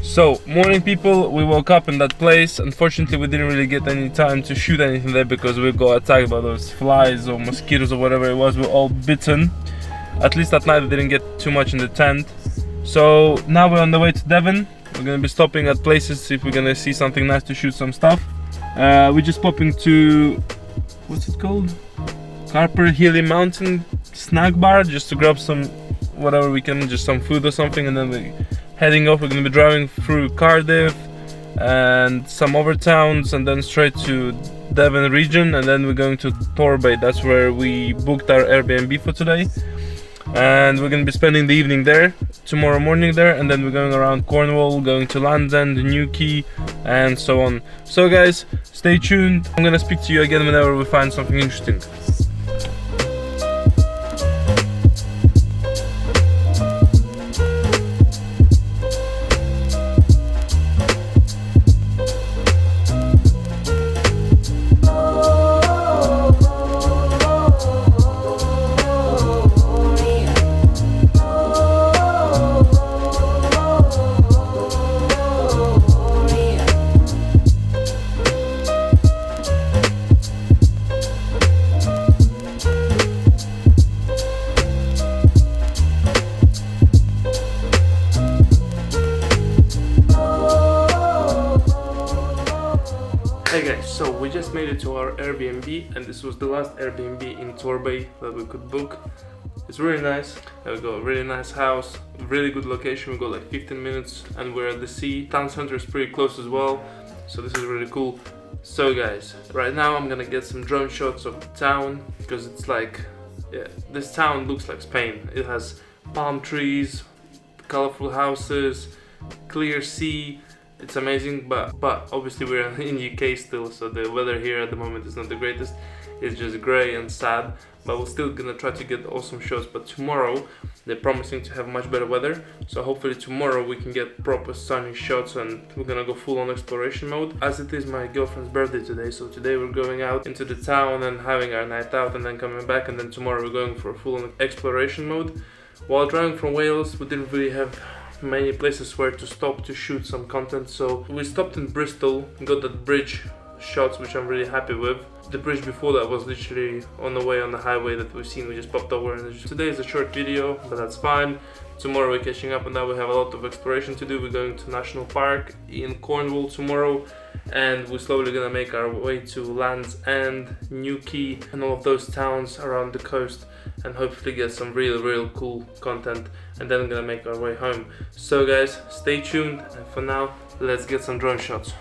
So, morning people, we woke up in that place. Unfortunately, we didn't really get any time to shoot anything there because we got attacked by those flies or mosquitoes or whatever it was. We were all bitten. At least at night we didn't get too much in the tent. So now we're on the way to Devon. We're gonna be stopping at places, see if we're gonna see something nice to shoot some stuff. We're just popping to, what's it called? Carper Hilly Mountain snack bar, just to grab some, whatever we can, just some food or something, and then we're heading off. We're gonna be driving through Cardiff and some other towns, and then straight to Devon region, and then we're going to Torbay. That's where we booked our Airbnb for today, and we're gonna be spending the evening there, tomorrow morning there, and then we're going around Cornwall, going to Land's End, Newquay, and so on. So guys, stay tuned. I'm gonna speak to you again whenever we find something interesting. Hey guys, so we just made it to our Airbnb, and this was the last Airbnb in Torbay that we could book. It's really nice. We got a really nice house, really good location. We got like 15 minutes and we're at the sea. Town center is pretty close as well, so this is really cool. So guys, right now I'm gonna get some drone shots of the town, because it's like, yeah, this town looks like Spain. It has palm trees, colorful houses, clear sea. It's amazing, but obviously we're in UK still, so the weather here at the moment is not the greatest. It's just grey and sad, but we're still gonna try to get awesome shots. But tomorrow they're promising to have much better weather, so hopefully tomorrow we can get proper sunny shots, and we're gonna go full on exploration mode. As it is my girlfriend's birthday today, so today we're going out into the town and having our night out, and then coming back, and then tomorrow we're going for full on exploration mode. While driving from Wales, we didn't really have many places where to stop to shoot some content, so we stopped in Bristol, got that bridge shots, which I'm really happy with. The bridge before that was literally on the way on the highway that we've seen. We just popped over, and today is a short video, but that's fine. Tomorrow we're catching up, and now we have a lot of exploration to do. We're going to National Park in Cornwall tomorrow, and we're slowly gonna make our way to Land's End, Newquay, and all of those towns around the coast, and hopefully get some real cool content, and then we're gonna make our way home. So guys, stay tuned, and for now, let's get some drone shots.